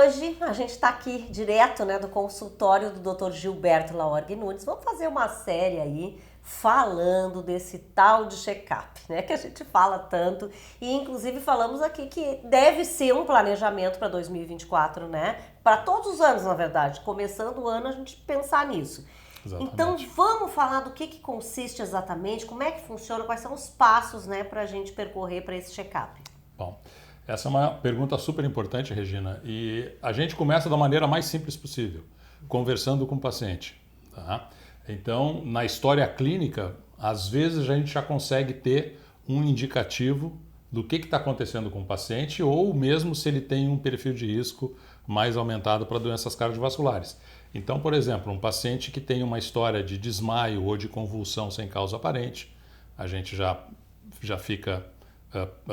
hoje a gente está aqui direto, né, do consultório do Dr. Gilberto Laorgue Nunes. Vamos fazer uma série aí falando desse tal de check-up, né, que a gente fala tanto e inclusive falamos aqui que deve ser um planejamento para 2024, né, para todos os anos, na verdade, começando o ano a gente pensar nisso. Exatamente. Então vamos falar do que consiste exatamente, como é que funciona, quais são os passos, né, para a gente percorrer para esse check-up. Bom, essa é uma pergunta super importante, Regina, e a gente começa da maneira mais simples possível, conversando com o paciente, tá? Então, na história clínica, às vezes a gente já consegue ter um indicativo do que está acontecendo com o paciente ou mesmo se ele tem um perfil de risco mais aumentado para doenças cardiovasculares. Então, por exemplo, um paciente que tem uma história de desmaio ou de convulsão sem causa aparente, a gente já fica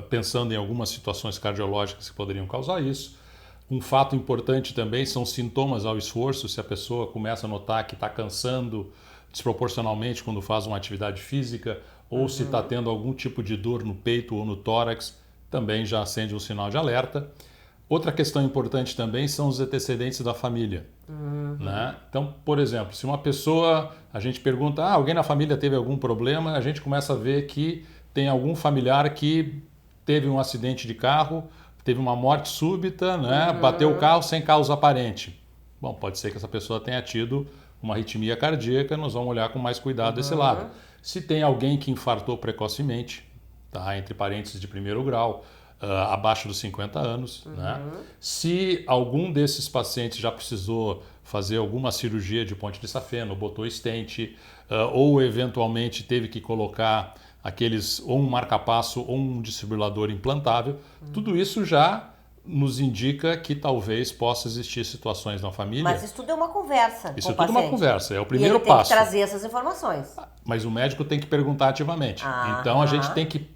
pensando em algumas situações cardiológicas que poderiam causar isso. Um fato importante também são sintomas ao esforço, se a pessoa começa a notar que está cansando desproporcionalmente quando faz uma atividade física ou se está tendo algum tipo de dor no peito ou no tórax, também já acende um sinal de alerta. Outra questão importante também são os antecedentes da família. Né? Então, por exemplo, se uma pessoa, a gente pergunta, alguém na família teve algum problema, a gente começa a ver que tem algum familiar que teve um acidente de carro, teve uma morte súbita, né? Bateu o carro sem causa aparente. Bom, pode ser que essa pessoa tenha tido uma arritmia cardíaca, nós vamos olhar com mais cuidado desse lado. Se tem alguém que infartou precocemente, tá? Entre parênteses de primeiro grau, abaixo dos 50 anos, né? Se algum desses pacientes já precisou fazer alguma cirurgia de ponte de safena, botou stent, ou eventualmente teve que colocar ou um marca-passo ou um desfibrilador implantável, tudo isso já nos indica que talvez possa existir situações na família. Mas isso tudo é uma conversa. Isso é tudo uma conversa, é o primeiro passo. E ele tem que trazer essas informações. Mas o médico tem que perguntar ativamente. Então a gente tem que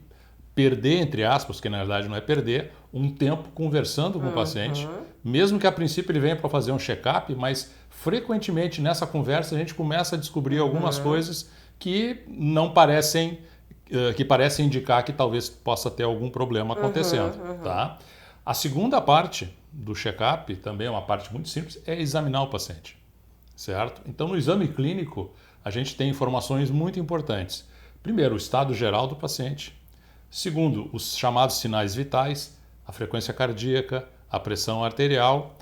perder, entre aspas, que na verdade não é perder, um tempo conversando com o paciente, mesmo que a princípio ele venha para fazer um check-up, mas frequentemente nessa conversa a gente começa a descobrir algumas coisas que não parecem indicar que talvez possa ter algum problema acontecendo. Tá? A segunda parte do check-up, também é uma parte muito simples, é examinar o paciente. Certo? Então, no exame clínico, a gente tem informações muito importantes. Primeiro, o estado geral do paciente. Segundo, os chamados sinais vitais, a frequência cardíaca, a pressão arterial.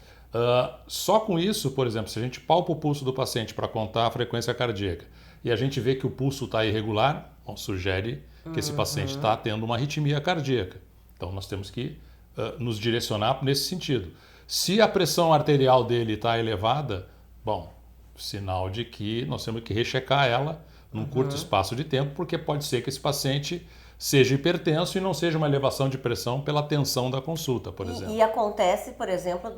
Só com isso, por exemplo, se a gente palpa o pulso do paciente para contar a frequência cardíaca e a gente vê que o pulso está irregular, sugere que esse paciente está tendo uma arritmia cardíaca. Então, nós temos que nos direcionar nesse sentido. Se a pressão arterial dele está elevada, bom, sinal de que nós temos que rechecar ela num curto espaço de tempo, porque pode ser que esse paciente seja hipertenso e não seja uma elevação de pressão pela tensão da consulta, por exemplo. E acontece, por exemplo,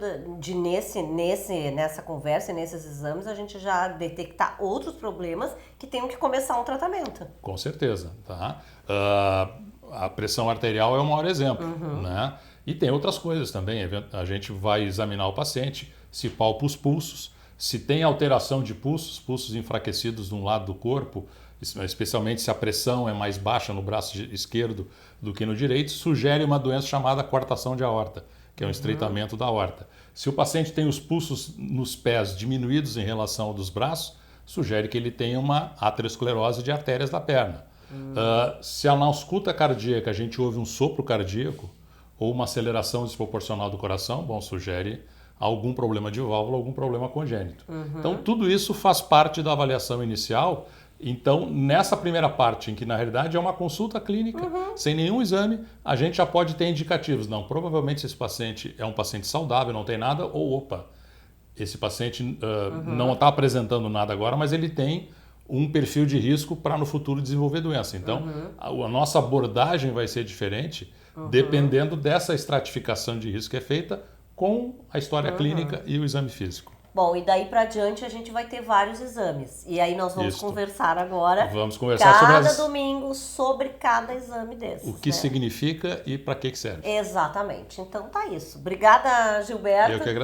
nessa conversa, nesses exames, a gente já detectar outros problemas que tenham que começar um tratamento. Com certeza. Tá? A pressão arterial é o maior exemplo. Né? E tem outras coisas também. A gente vai examinar o paciente, se palpa os pulsos, se tem alteração de pulsos enfraquecidos de um lado do corpo, especialmente se a pressão é mais baixa no braço esquerdo do que no direito, sugere uma doença chamada coartação de aorta, que é um estreitamento da aorta. Se o paciente tem os pulsos nos pés diminuídos em relação ao dos braços, sugere que ele tem uma aterosclerose de artérias da perna. Se na ausculta cardíaca a gente ouve um sopro cardíaco ou uma aceleração desproporcional do coração, bom, sugere algum problema de válvula, algum problema congênito. Então, tudo isso faz parte da avaliação inicial. Então, nessa primeira parte, em que na realidade é uma consulta clínica, sem nenhum exame, a gente já pode ter indicativos. Não, provavelmente esse paciente é um paciente saudável, não tem nada, ou opa, esse paciente não está apresentando nada agora, mas ele tem um perfil de risco para no futuro desenvolver doença. Então, a nossa abordagem vai ser diferente dependendo dessa estratificação de risco que é feita com a história clínica e o exame físico. Bom, e daí para diante a gente vai ter vários exames. E aí nós vamos conversar agora, vamos conversar cada domingo, sobre cada exame desses. O que significa e para que serve. Exatamente. Então tá isso. Obrigada, Gilberto. Eu que agradeço.